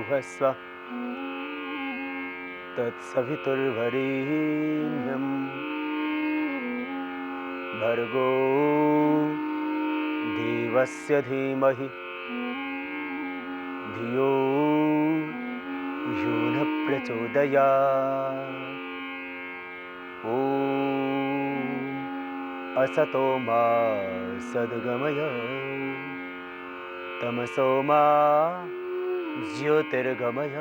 भूर्भुवस्व तत्सवितुर्वरेण्यं भर्गो देवस्य धीमहि धियो यो न प्रचोदयात्। ॐ असतो मा सद्गमय तमसो मा ज्योतिर्गमय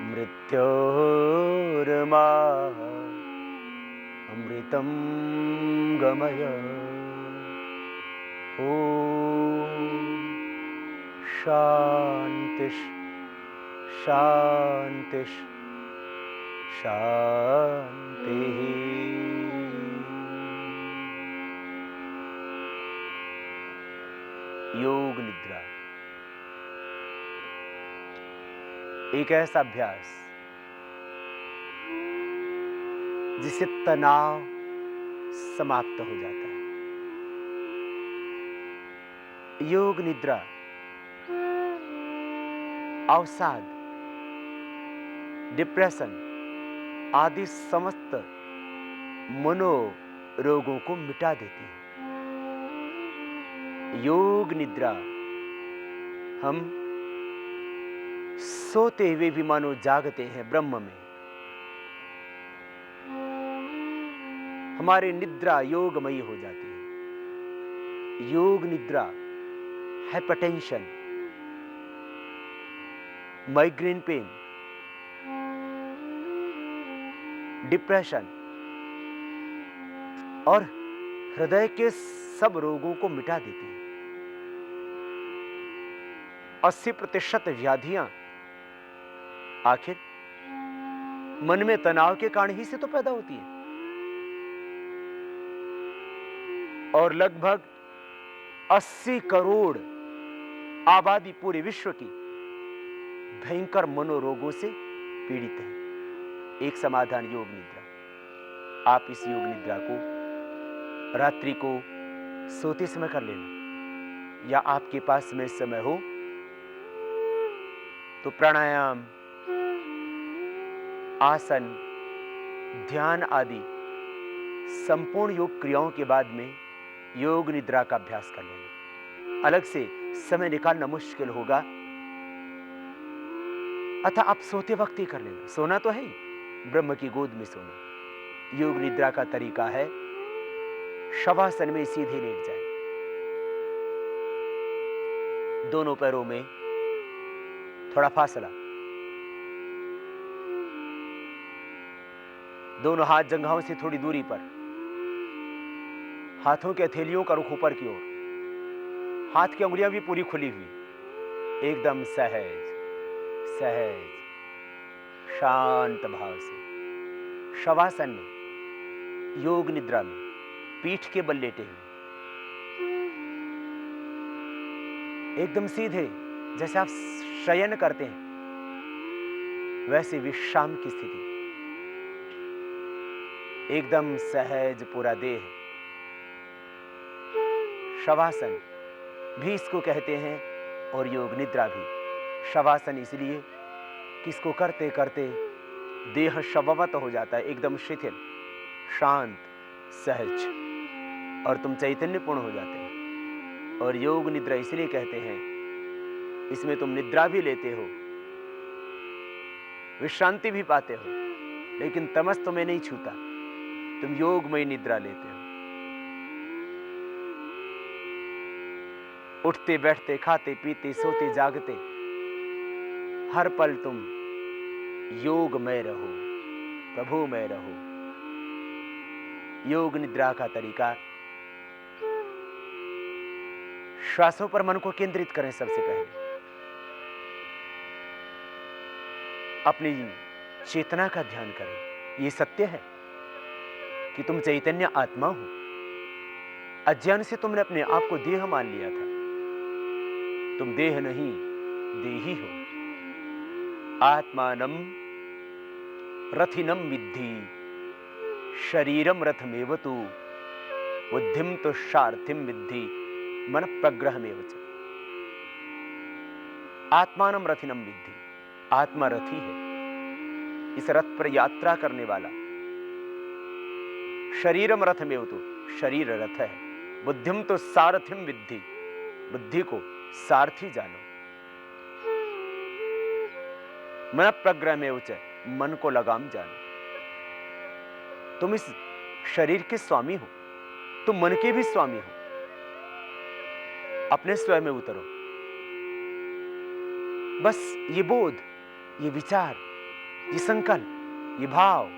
मृत्योर्मा अमृतं गमय। ॐ शान्तिः शान्तिः शान्तिः। योग निद्रा एक ऐसा अभ्यास जिससे तनाव समाप्त हो जाता है। योग निद्रा अवसाद, डिप्रेशन आदि समस्त मनोरोगों को मिटा देती है। योग निद्रा हम सोते हुए भी मानो जागते हैं ब्रह्म में। हमारी निद्रा योगमयी हो जाती है। योग निद्रा हाइपरटेंशन, माइग्रेन पेन, डिप्रेशन और हृदय के सब रोगों को मिटा देती है। 80% व्याधियां आखिर मन में तनाव के कारण ही से तो पैदा होती है। और लगभग 80 करोड़ आबादी पूरे विश्व की भयंकर मनोरोगों से पीड़ित है। एक समाधान योग निद्रा। आप इस योग निद्रा को रात्रि को सोते समय कर लेना, या आपके पास में समय हो तो प्राणायाम, आसन, ध्यान आदि संपूर्ण योग क्रियाओं के बाद में योग निद्रा का अभ्यास कर लेना। अलग से समय निकालना मुश्किल होगा, अतः आप सोते वक्त ही कर लेना। सोना तो है ही, ब्रह्म की गोद में सोना। योग निद्रा का तरीका है शवासन में सीधे लेट जाए, दोनों पैरों में थोड़ा फासला, दोनों हाथ जंघाओं से थोड़ी दूरी पर, हाथों के हथेलियों का रुख ऊपर की ओर, हाथ की उंगलियां भी पूरी खुली हुई, एकदम सहज सहज शांत भाव से शवासन में, योग निद्रा में पीठ के बल लेटे हुए, एकदम सीधे जैसे आप शयन करते हैं वैसे विश्राम की स्थिति, एकदम सहज पूरा देह। शवासन भी इसको कहते हैं और योग निद्रा भी। शवासन इसलिए कि इसको करते करते देह शववत हो जाता है, एकदम शिथिल, शांत, सहज, और तुम चैतन्यपूर्ण हो जाते हो। और योग निद्रा इसलिए कहते हैं, इसमें तुम निद्रा भी लेते हो, विश्रांति भी पाते हो, लेकिन तमस तुम्हें नहीं छूता, तुम योगमय निद्रा लेते हो। उठते बैठते, खाते पीते, सोते जागते, हर पल तुम योगमय रहो, प्रभुमय रहो। योग निद्रा का तरीका, श्वासों पर मन को केंद्रित करें। सबसे पहले अपनी चेतना का ध्यान करें। यह सत्य है कि तुम चैतन्य आत्मा हो। अज्ञान से तुमने अपने आप को देह मान लिया था। तुम देह नहीं, देही हो। आत्मानम रथिनम विद्धि शरीरम रथमेव तु बुद्धिम तो सारथिम विद्धि मन प्रग्रहमेव च। आत्मानम रथिनम विद्धि, आत्मा रथी है, इस रथ पर यात्रा करने वाला। शरीरम रथ में हो तो शरीर रथ है। बुद्धिम तो सारथिम विद्धि, बुद्धि को सारथी जानो। मन प्रग्रह में उच्च, मन को लगाम जानो। तुम इस शरीर के स्वामी हो, तुम मन के भी स्वामी हो। अपने स्वयं में उतरो। बस ये बोध, ये विचार, ये संकल्प, ये भाव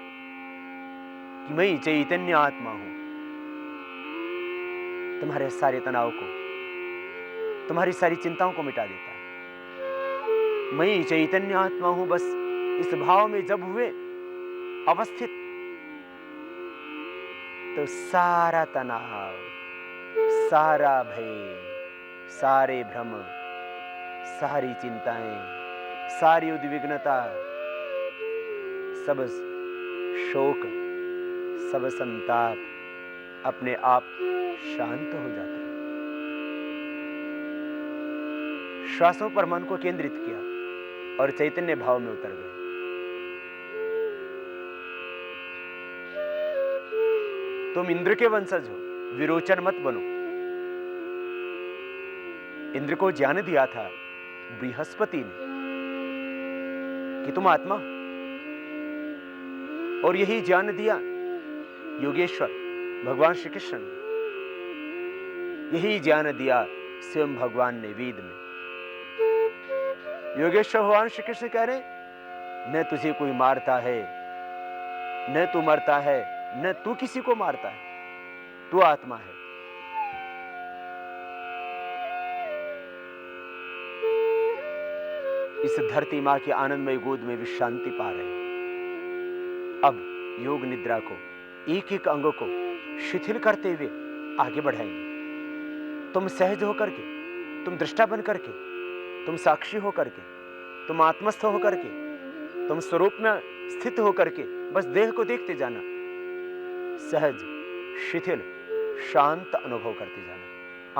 कि मैं चैतन्य आत्मा हूं, तुम्हारे सारे तनाव को, तुम्हारी सारी चिंताओं को मिटा देता है। मैं चैतन्य आत्मा हूं, बस इस भाव में जब हुए अवस्थित, तो सारा तनाव, सारा भय, सारे भ्रम, सारी चिंताएं, सारी उद्विग्नता, सब शोक, सब संताप अपने आप शांत हो जाते हैं। श्वासों पर मन को केंद्रित किया और चैतन्य भाव में उतर गए। तुम इंद्र के वंशज हो, विरोचन मत बनो। इंद्र को ज्ञान दिया था बृहस्पति ने कि तुम आत्मा, और यही ज्ञान दिया योगेश्वर भगवान श्री कृष्ण ने, यही ज्ञान दिया स्वयं भगवान ने वेद में। योगेश्वर भगवान श्री कृष्ण कह रहे, न तुझे कोई मारता है, न तू मरता है, न तू किसी को मारता है, तू आत्मा है। इस धरती मां की आनंदमय गोद में विश्रांति पा रहे हैं। अब योग निद्रा को, एक एक अंग को शिथिल करते हुए आगे बढ़ाएंगे। तुम सहज होकर के, तुम दृष्टा बन करके, तुम साक्षी होकर के, तुम आत्मस्थ होकर के, तुम स्वरूप में स्थित होकर के बस देह को देखते जाना। सहज, शिथिल, शांत अनुभव करते जाना।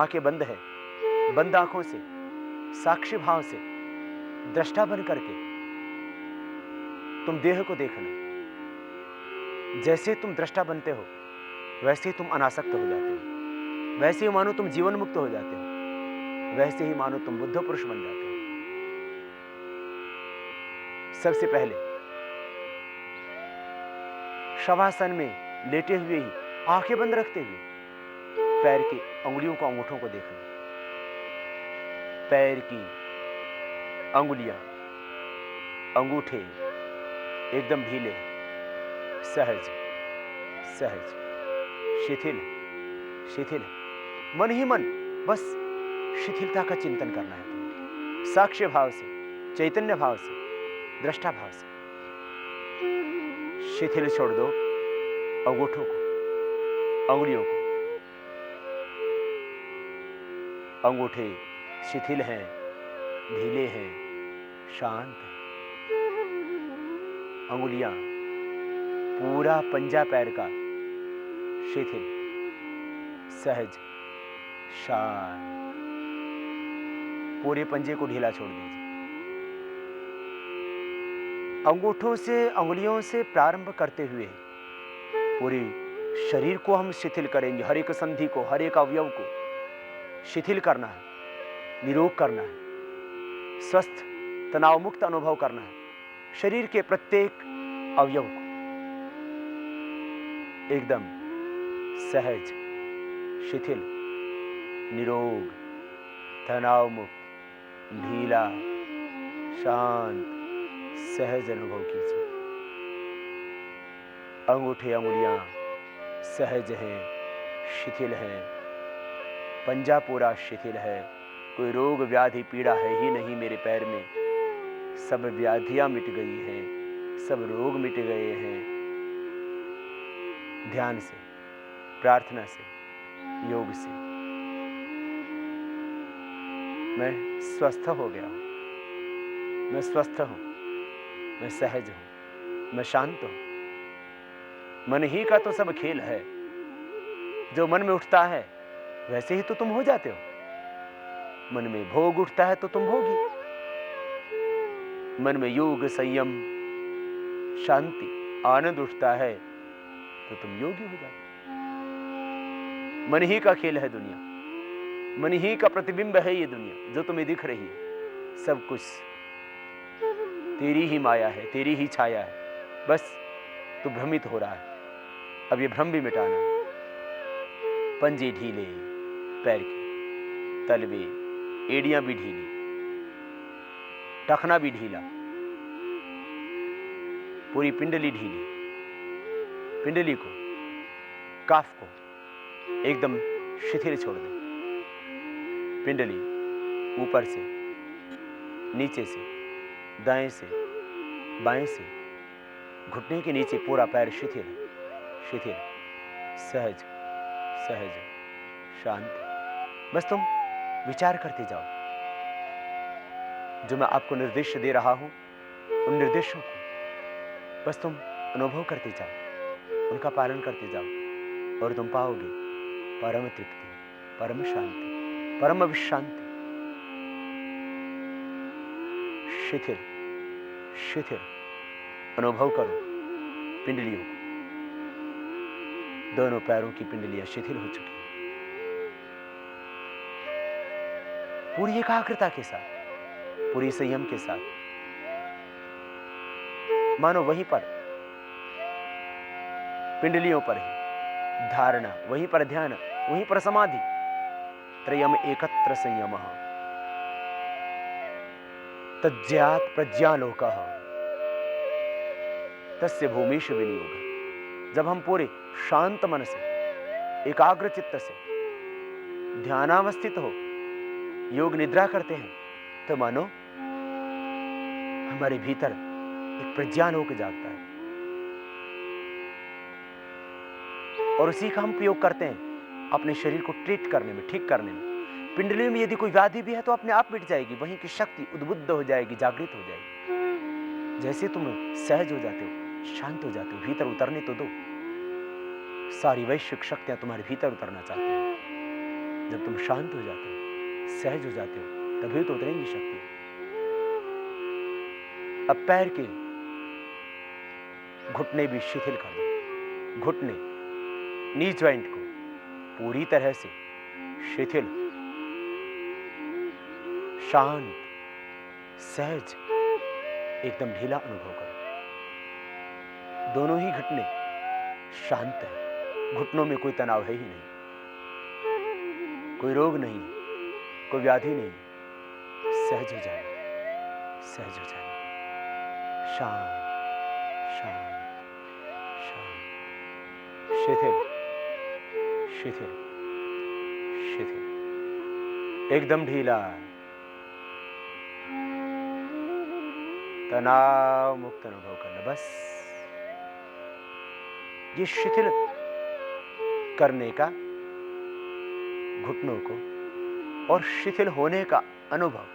आंखें बंद है, बंद आंखों से साक्षी भाव से दृष्टा बन करके तुम देह को देखना। जैसे तुम दृष्टा बनते हो वैसे ही तुम अनासक्त हो जाते हो, वैसे ही मानो तुम जीवन मुक्त हो जाते हो, वैसे ही मानो तुम बुद्ध पुरुष बन जाते हो। सबसे पहले शवासन में लेटे हुए ही आंखें बंद रखते हुए पैर की अंगुलियों को, अंगूठों को देखना। पैर की अंगुलियां, अंगूठे एकदम ढीले, सहज सहज, शिथिल शिथिल। मन ही मन बस शिथिलता का चिंतन करना है तुम्हें, साक्ष्य भाव से, चैतन्य भाव से, दृष्टा भाव से। शिथिल छोड़ दो अंगूठों को, अंगुलियों को। अंगूठे शिथिल हैं, ढीले हैं, शांत हैं। अंगुलियां, पूरा पंजा पैर का शिथिल, सहज, शांत। पूरे पंजे को ढीला छोड़ दीजिए। अंगूठों से, अंगुलियों से प्रारंभ करते हुए पूरे शरीर को हम शिथिल करेंगे। हर एक संधि को, हर एक अवयव को शिथिल करना है, निरोग करना है, स्वस्थ, तनाव मुक्त अनुभव करना है। शरीर के प्रत्येक अवयव को एकदम सहज, शिथिल, निरोग, तनाव मुक्त, ढीला, शांत, सहज अनुभव कीजिए। अंगूठे, अंगुलियां सहज हैं, शिथिल हैं, पंजा पूरा शिथिल है। कोई रोग व्याधि पीड़ा है ही नहीं मेरे पैर में। सब व्याधियां मिट गई हैं, सब रोग मिट गए हैं। ध्यान से, प्रार्थना से, योग से मैं स्वस्थ हो गया हूं, मैं स्वस्थ हूं, मैं सहज हूं, मैं शांत हूं। मन ही का तो सब खेल है। जो मन में उठता है वैसे ही तो तुम हो जाते हो। मन में भोग उठता है तो तुम भोगी, मन में योग, संयम, शांति, आनंद उठता है तो तुम योगी हो जाते। मन ही का खेल है दुनिया, मन ही का प्रतिबिंब है ये दुनिया जो तुम्हें दिख रही है। सब कुछ तेरी ही माया है, तेरी ही छाया है, बस तू भ्रमित हो रहा है। अब ये भ्रम भी मिटाना है। पंजे ढीले, पैर के तलवे, एड़ियां भी ढीली, टखना भी ढीला, पूरी पिंडली ढीली। पिंडली को, काफ को एकदम शिथिल छोड़ दे। पिंडली ऊपर से, नीचे से, दाएं से, बाएं से, घुटने के नीचे पूरा पैर शिथिल, शिथिल, सहज, सहज, शांत। बस तुम विचार करते जाओ। जो मैं आपको निर्देश दे रहा हूं, उन निर्देशों को बस तुम अनुभव करते जाओ, उनका पालन करते जाओ और तुम पाओगे परम तृप्ति, परम शांति, परम विश्रांति। शिथिल, शिथिल अनुभव करो पिंडलियों को। दोनों पैरों की पिंडलियां शिथिल हो चुकी हैं। पूरी एकाग्रता के साथ, पूरी संयम के साथ मानो वहीं पर पिंडलियों पर ही धारणा, वहीं पर ध्यान, वहीं पर समाधि। त्रयम एकत्र संयमः तज्ज्ञात प्रज्ञालोकः तस्य भूमिषु विनियोगः। जब हम पूरे शांत मन से, एकाग्र चित्त से ध्यानावस्थित हो योग निद्रा करते हैं तो मानो हमारे भीतर एक प्रज्ञालोक जागता है और उसी का हम प्रयोग करते हैं अपने शरीर को ट्रीट करने में, ठीक करने में। पिंडलियों में यदि कोई व्याधि भी है तो अपने आप मिट जाएगी, वहीं की शक्ति उद्बुद्ध हो जाएगी, जागृत हो जाएगी। जैसे तुम सहज हो जाते हो, शांत हो जाते हो, भीतर उतरने तो दो। सारी वैश्विक शक्तियां तुम्हारे भीतर उतरना चाहती हैं। जब तुम शांत हो जाते हो, सहज हो जाते हो, तभी तो उतरेंगी शक्ति। अब पैर के घुटने भी शिथिल कर दो। घुटने, नी ज्वाइंट को पूरी तरह से शिथिल, शांत, सहज, एकदम ढीला अनुभव करो। दोनों ही घुटने शांत है, घुटनों में कोई तनाव है ही नहीं, कोई रोग नहीं, कोई व्याधि नहीं। सहज हो जाना, सहज हो जाना, शांत, शांत, शांत, शिथिल, शिथिल, शिथिल, एकदम ढीला, तनाव मुक्त अनुभव करना। बस ये शिथिल करने का, घुटनों को और शिथिल होने का अनुभव।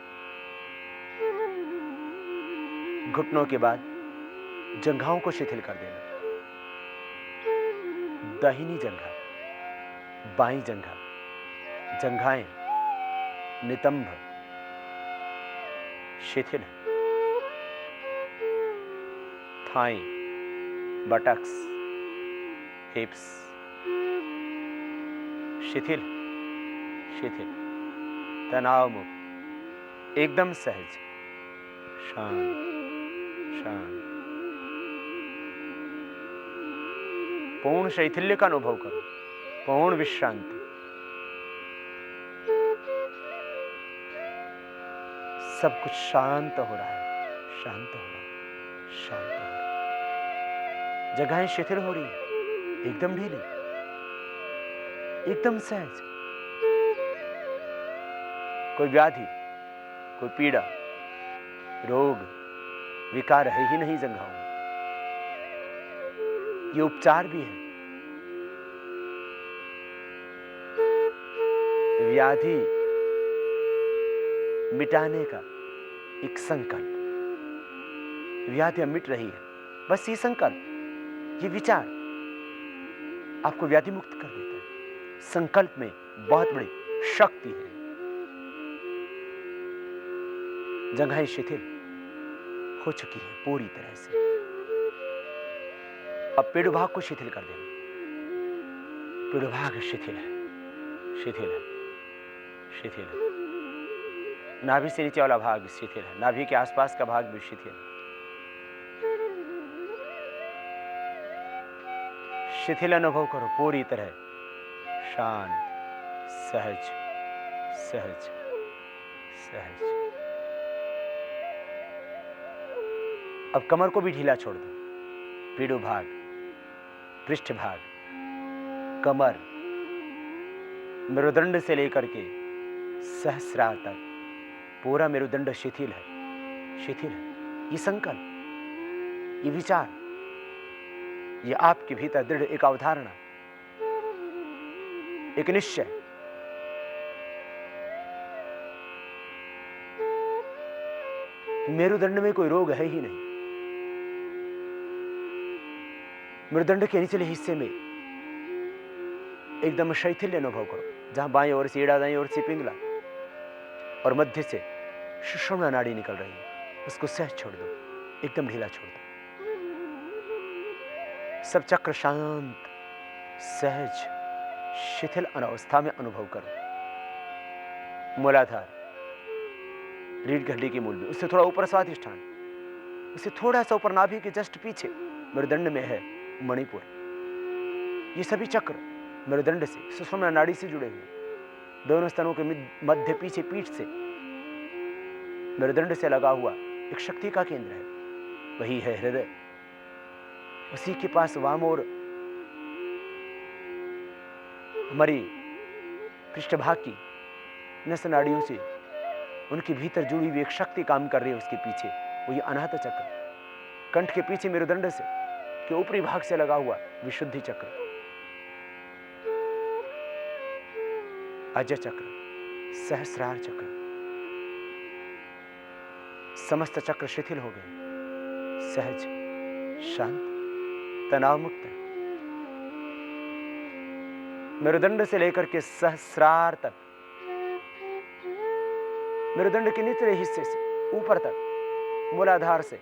घुटनों के बाद जंघाओं को शिथिल कर देना। दाहिनी जंघा, बाईं जंघा, जंघाएं, नितंब शिथिल, थाई, बटक्स, हिप्स शिथिल, शिथिल, तनाव मुक्त, एकदम सहज, शांत, शांत। पूर्ण शैथिल्य का अनुभव करो, पूर्ण विश्रांति। सब कुछ शांत हो रहा है, शांत हो रहा है, शांत हो रहा है। जगहें शिथिल हो रही है, एकदम ढीली, एकदम सहज। कोई व्याधि, कोई पीड़ा, रोग, विकार है ही नहीं जंघाओं में। ये उपचार भी है। व्याधि मिटाने का एक संकल्प। व्याधि मिट रही है, बस ये संकल्प, ये विचार आपको व्याधि मुक्त कर देता है। संकल्प में बहुत बड़ी शक्ति है। जगहें शिथिल, हो चुकी है पूरी तरह से। अब पेड़ुभाग को शिथिल कर देना। पेड़ुभाग शिथिल है, शिथिल है, शिथिल है। नाभि से नीचे वाला भाग शिथिल है, नाभि के आसपास का भाग भी शिथिल है। शिथिल अनुभव करो पूरी तरह, शांत, सहज, सहज, सहज। अब कमर को भी ढीला छोड़ दो। पेड़ुभाग, पृष्ठभाग, कमर, मेरुदंड से लेकर के सहस्रार तक पूरा मेरुदंड शिथिल है, शिथिल है। ये संकल्प, ये विचार, ये आपके भीतर दृढ़ एक अवधारणा, एक निश्चय। मेरुदंड में कोई रोग है ही नहीं। मेरुदंड के निचले हिस्से में एकदम शैथिल्य अनुभव करो, जहां बाएं ओर से एड़ा, दाएं ओर से पिंगला और मध्य से सुषुम्ना नाड़ी निकल रही है, उसको सहज छोड़ दो, एकदम ढीला छोड़ दो। सब चक्र शांत, सहज, शिथिल अवस्था में अनुभव करो। मूलाधार, रीढ़ की हड्डी के मूल में, उससे थोड़ा ऊपर स्वाधिष्ठान, उससे थोड़ा सा ऊपर नाभि के जस्ट पीछे मेरुदंड में है मणिपुर। ये सभी चक्र मेरुदंड से, सुषुम्ना नाड़ी से जुड़े हुए, दोनों स्तनों के मध्य पीछे पीठ से मेरुदंड से लगा हुआ एक शक्ति का केंद्र है, वही है हृदय। उसी के पास वाम और हमारी पृष्ठभाग की नस नाड़ियों से उनके भीतर जुड़ी हुई एक शक्ति काम कर रही है उसके पीछे, वही अनाहत चक्र। कंठ के पीछे मेरुदंड से के ऊपरी भाग से लगा हुआ विशुद्धि चक्र, अजय चक्र, सहस्रार चक्र। समस्त चक्र शिथिल हो गए, सहज, शांत, तनाव मुक्त है। मेरुदंड से लेकर के सहस्रार तक, मेरुदंड के निचले हिस्से से ऊपर तक, मूलाधार से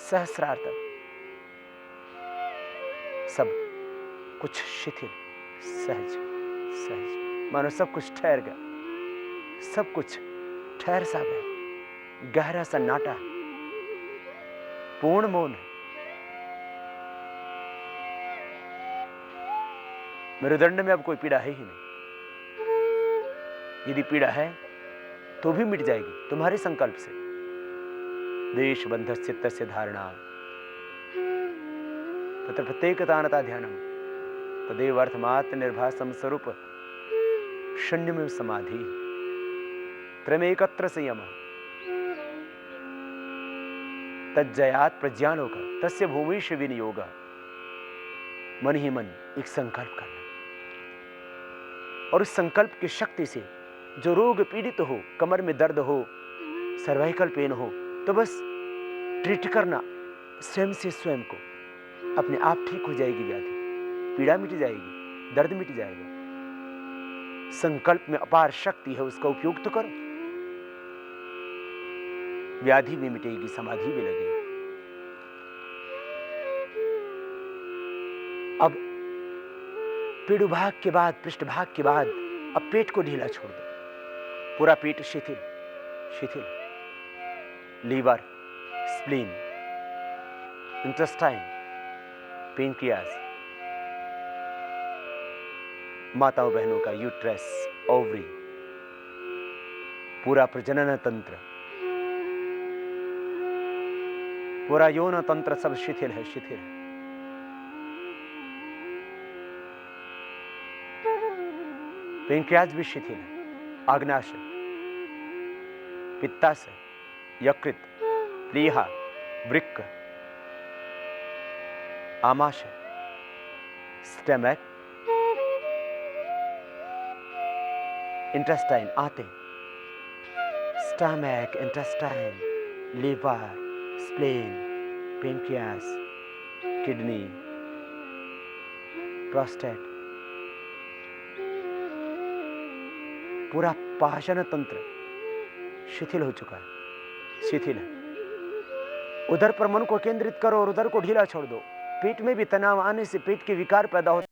सहस्रार तक, सब कुछ शिथिल, सहज, सहज, मानो सब कुछ ठहर गया, सब कुछ ठहर सा गया, गहरा सन्नाटा, पूर्ण मौन है। मेरुदंड में अब कोई पीड़ा है ही नहीं। यदि पीड़ा है तो भी मिट जाएगी तुम्हारे संकल्प से। देश बंध चित्तस्य धारणा तत्र प्रत्येकतानता ध्यानम तदेव अर्थमात्र निर्भासम स्वरूप शून्यमेव समाधि त्रयमेकत्र संयम तज्जयात प्रज्ञानों का तस्य भूमिष विनियोग। मन ही मन एक संकल्प करना, और उस संकल्प की शक्ति से जो रोग पीड़ित हो, कमर में दर्द हो, सर्वाइकल पेन हो, तो बस ट्रीट करना स्वयं से स्वयं को, अपने आप ठीक हो जाएगी व्याधि, पीड़ा मिट जाएगी, दर्द मिट जाएगा। संकल्प में अपार शक्ति है, उसका उपयोग तो करो, व्याधि भी मिटेगी, समाधि भी लगेगी। अब पेड़ुभाग के बाद, पृष्ठभाग के बाद अब पेट को ढीला छोड़ दो, पूरा पेट शिथिल, शिथिल। लीवर, स्प्लीन, इंटेस्टाइन, पेनक्रियास, माताओं बहनों का यूट्रस, ओवरी, पूरा प्रजनन तंत्र, पूरा यौन तंत्र सब शिथिल है, शिथिल है। पेनक्रियास भी शिथिल है, आग्नाशय, पित्ताशय, यकृत, प्लीहा, वृक्क, आमाशय, स्टमक, इंटेस्टाइन, आते, stomach, intestine, liver, spleen, pancreas, kidney, prostate, पूरा पाचन तंत्र शिथिल हो चुका है, शिथिल है। उधर पर मन को केंद्रित करो और उधर को ढीला छोड़ दो। पेट में भी तनाव आने से पेट के विकार पैदा होते